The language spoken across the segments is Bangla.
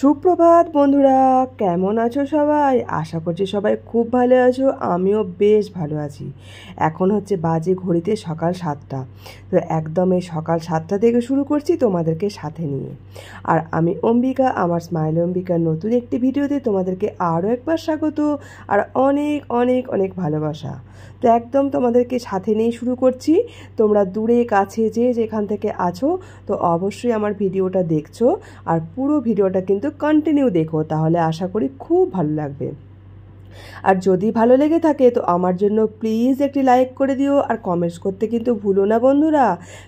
সুপ্রভাত বন্ধুরা, কেমন আছো সবাই? আশা করছি সবাই খুব ভালো আছো। আমিও বেশ ভালো আছি। এখন হচ্ছে বাজে ঘড়িতে সকাল 7টা। তো একদম এই সকাল 7টা থেকে শুরু করছি তোমাদেরকে সাথে নিয়ে। আর আমি অম্বিকা, আমার স্মাইল অম্বিকার নতুন একটি ভিডিওতে তোমাদেরকে আরও একবার স্বাগত আর অনেক অনেক অনেক ভালোবাসা। তো একদম তোমাদেরকে সাথে নিয়েই শুরু করছি। তোমরা দূরে কাছে যে যেখান থেকে আছো তো অবশ্যই আমার ভিডিওটা দেখছো আর পুরো ভিডিওটা কিন্তু কন্টিনিউ দেখো, তাহলে আশা করি খুব ভালো লাগবে। আর যদি ভালো লেগে থাকে তো আমার জন্য প্লিজ একটি লাইক করে দিও আর কমেন্টস করতে কিন্তু ভুলো না বন্ধুরা।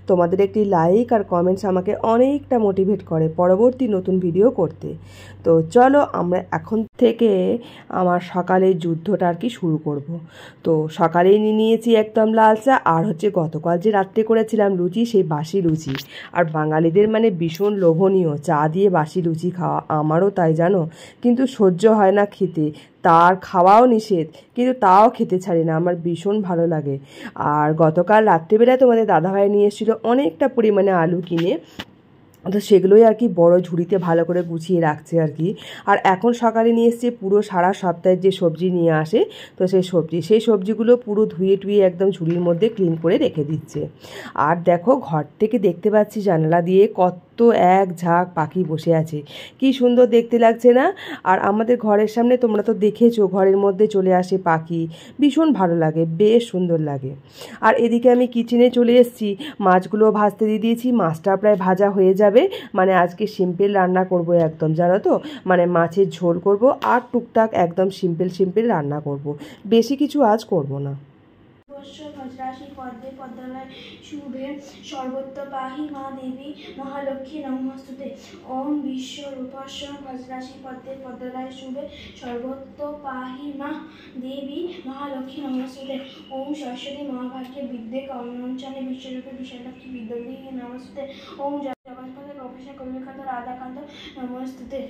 তোমাদের একটি লাইক আর কমেন্টস আমাকে অনেকটা মোটিভেট করে পরবর্তী নতুন ভিডিও করতে। তো চলো আমরা এখন থেকে আমার সকালের যুদ্ধটা আর কি শুরু করব। তো সকালেই নিয়েছি একদম লাল চা আর হচ্ছে গতকাল যে রাত্রে করেছিলাম লুচি, সেই বাসি লুচি। আর বাঙালিদের মানে ভীষণ লোভনীয় চা দিয়ে বাসি লুচি খাওয়া, আমারও তাই জানো, কিন্তু সহ্য হয় না খেতে। তার খাওয়াও নিষেধ, কিন্তু তাও খেতে ছাড়ি না, আমার ভীষণ ভালো লাগে। আর গতকাল রাত্রিবেলায় তোমাদের দাদাভাই নিয়ে এসেছিলো অনেকটা পরিমাণে আলু কিনে, তো সেগুলোই আর কি বড় ঝুড়িতে ভালো করে গুছিয়ে রাখছে আর কি। আর এখন সকালে নিয়ে এসছে পুরো সারা সপ্তাহের যে সবজি নিয়ে আসে, তো সেই সবজিগুলো পুরো ধুয়ে টুয়ে একদম ঝুড়ির মধ্যে ক্লিন করে রেখে দিচ্ছে। আর দেখো ঘর থেকে দেখতে পাচ্ছি জানালা দিয়ে কত এক ঝাঁক পাখি বসে আছে, কি সুন্দর দেখতে লাগছে না? আর আমাদের ঘরের সামনে তোমরা তো দেখেছো ঘরের মধ্যে চলে আসে পাখি, ভীষণ ভালো লাগে, বেশ সুন্দর লাগে। আর এদিকে আমি কিচেনে চলে এসেছি, মাছগুলো ভাজতে দিয়ে দিয়েছি, মাছটা প্রায় ভাজা হয়ে যাবে। মানে আজকে সিম্পল রান্না করব একদম, জানো তো, মানে মাছের ঝোল করব আর টুকটাক একদম সিম্পল রান্না করব, বেশি কিছু আজ করব না। রাশি পদ্মে পদ্মালয় শুভে সর্বত্র পাহি মা দেবী মহালক্ষ্মী নমস্তুতে। ওম বিশ্ব রূপস্য রাশি পদ্মে পদ্মালয় শুভে সর্বত্র পাহি মা দেবী মহালক্ষ্মী নমস্তুতে। ওম সরস্বতী মহাভাগ্যে বিদ্যে কমঞ্চনে বিশ্বরূপে বিশালক্ষ্মী বিদ্যাদেবী নমস্তুতে। ওম জগৎপথে প্রফেসর কবিকান্ত রাধাকান্ত নমস্তুতে।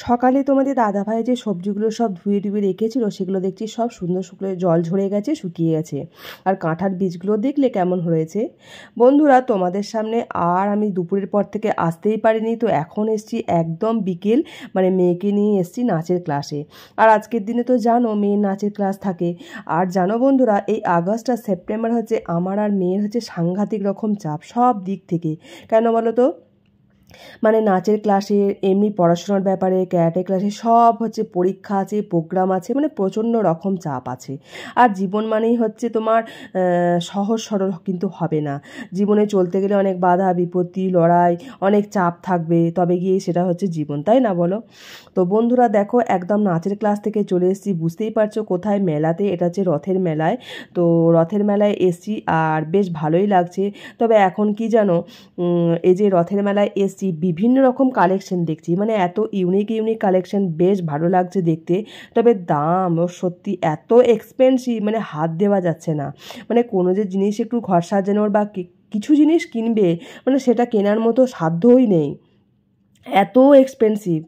সকালে তোমাদের দাদাভাই যে সবজিগুলো সব ধুয়ে টুয়ে রেখেছিল সেগুলো দেখছি সব সুন্দর শুকনো জল ঝরে গেছে, শুকিয়ে গেছে। আর কাঁঠার বীজগুলো দেখলে কেমন হয়েছে বন্ধুরা তোমাদের সামনে। আর আমি দুপুরের পর থেকে আসতেই পারিনি, তো এখন এসছি একদম বিকেল, মানে মেয়েকে নিয়ে এসছি নাচের ক্লাসে। আর আজকের দিনে তো জানো মেয়ের নাচের ক্লাস থাকে। আর জানো বন্ধুরা, এই আগস্ট আর সেপ্টেম্বর হচ্ছে আমার আর মেয়ের হচ্ছে সাংঘাতিক রকম চাপ সব দিক থেকে। কেন বলো তো? মানে নাচের ক্লাসে, এমনি পড়াশোনার ব্যাপারে, ক্যারাটে ক্লাসে সব হচ্ছে পরীক্ষা আছে, প্রোগ্রাম আছে, মানে প্রচণ্ড রকম চাপ আছে। আর জীবন মানেই হচ্ছে তোমার সহজ সরল কিন্তু হবে না। জীবনে চলতে গেলে অনেক বাধা বিপত্তি, লড়াই, অনেক চাপ থাকবে, তবে গিয়ে সেটা হচ্ছে জীবন, তাই না বলো? তো বন্ধুরা দেখো একদম নাচের ক্লাস থেকে চলে এসেছি, বুঝতেই পারছো কোথায়, মেলাতে। এটা হচ্ছে রথের মেলায়। তো রথের মেলায় এসছি আর বেশ ভালোই লাগছে। তবে এখন কি জানো, এই যে রথের মেলায় এসছি বিভিন্ন রকম কালেকশন দেখছি, মানে এত ইউনিক কালেকশন, বেশ ভালো লাগছে দেখতে। তবে দাম ও সত্যি এত এক্সপেন্সিভ, মানে হাত দেওয়া যাচ্ছে না। মানে কোনো যে জিনিস একটু ঘর সাজানোর বা কিছু জিনিস কিনবে, মানে সেটা কেনার মতো সাধ্যই নেই, এত এক্সপেন্সিভ।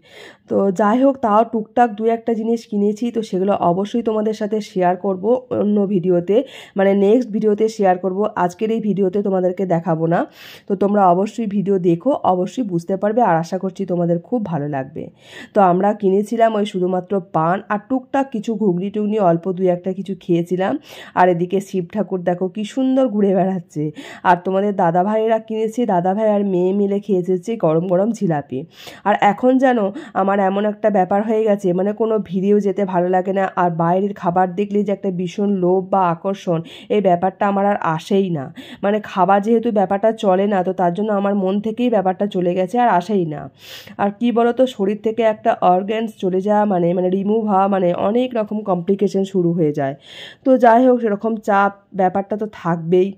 তো যাই হোক, তাও টুকটাক দু একটা জিনিস কিনেছি, তো সেগুলো অবশ্যই তোমাদের সাথে শেয়ার করব অন্য ভিডিওতে, মানে নেক্সট ভিডিওতে শেয়ার করব। আজকের এই ভিডিওতে তোমাদেরকে দেখাবো না। তো তোমরা অবশ্যই ভিডিও দেখো, অবশ্যই বুঝতে পারবে আর আশা করছি তোমাদের খুব ভালো লাগবে। তো আমরা কিনেছিলাম ওই শুধুমাত্র পান আর টুকটাক কিছু ঘুগনি টুগনি অল্প দু একটা কিছু খেয়েছিলাম। আর এদিকে শিব ঠাকুর দেখো কি সুন্দর ঘুরে বেড়াচ্ছে। আর তোমাদের দাদা ভাইয়েরা কিনেছে, দাদা ভাই আর মেয়ে মিলে খেয়েছে গরম গরম জিলাপি। আর এখন জানো আমার এমন একটা ব্যাপার হয়ে গেছে, মানে কোনো ভিড়েও যেতে ভালো লাগে না, আর বাইরের খাবার দেখলে যে একটা ভীষণ লোভ বা আকর্ষণ, এই ব্যাপারটা আমার আর আসেই না। মানে খাবার যেহেতু ব্যাপারটা চলে না, তো তার জন্য আমার মন থেকেই ব্যাপারটা চলে গেছে, আর আসেই না। আর কি বলতো, শরীর থেকে একটা অর্গ্যানস চলে যাওয়া মানে রিমুভ হওয়া মানে অনেক রকম কমপ্লিকেশন শুরু হয়ে যায়। তো যাই হোক, সেরকম চাপ ব্যাপারটা তো থাকবেই,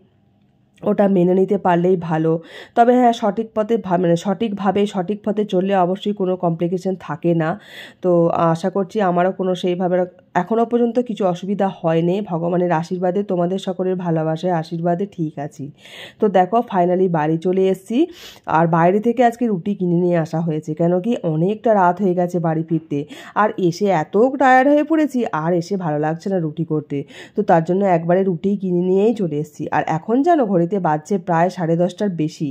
ওটা মেনে নিতে পারলেই ভালো। তবে হ্যাঁ, সঠিক পথে মানে সঠিকভাবে সঠিক পথে চললে অবশ্যই কোনো কমপ্লিকেশন থাকে না। তো আশা করছি আমারও কোনো সেইভাবে এখনও পর্যন্ত কিছু অসুবিধা হয়নি, ভগবানের আশীর্বাদে, তোমাদের সকলের ভালোবাসায় আশীর্বাদে ঠিক আছি। তো দেখো ফাইনালি বাড়ি চলে এসেছি। আর বাইরে থেকে আজকে রুটি কিনে নিয়ে আসা হয়েছে, কেন কি অনেকটা রাত হয়ে গেছে বাড়ি ফিরতে। আর এসে এত টায়ার্ড হয়ে পড়েছি, আর এসে ভালো লাগছে না রুটি করতে। তো তার জন্য একবারে রুটি কিনে নিয়েই চলে এসেছি। আর এখন জানো ঘড়িতে বাজছে প্রায় 10:30টার বেশি।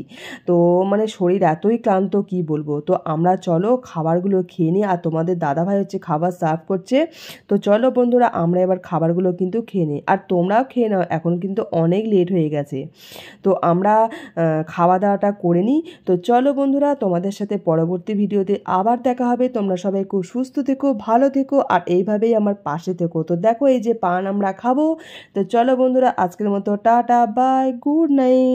তো মানে শরীর এতই ক্লান্ত কি বলবো। তো আমরা চলো খাবারগুলো খেয়ে নিই। আর তোমাদের দাদাভাই হচ্ছে খাবার সার্ভ করছে। তো চলো বন্ধুরা আমরা এবার খাবারগুলো কিন্তু খেয়ে নিই। আর তোমরাও খেয়ে নাও, এখন কিন্তু অনেক লেট হয়ে গেছে। তো আমরা খাওয়া দাওয়াটা করে নিই। তো চলো বন্ধুরা, তোমাদের সাথে পরবর্তী ভিডিওতে আবার দেখা হবে। তোমরা সবাই খুব সুস্থ থেকো, ভালো থেকো, আর এইভাবেই আমার পাশে থেকো। তো দেখো এই যে পান আমরা খাবো। তো চলো বন্ধুরা, আজকের মতো টাটা, বাই, গুড নাইট।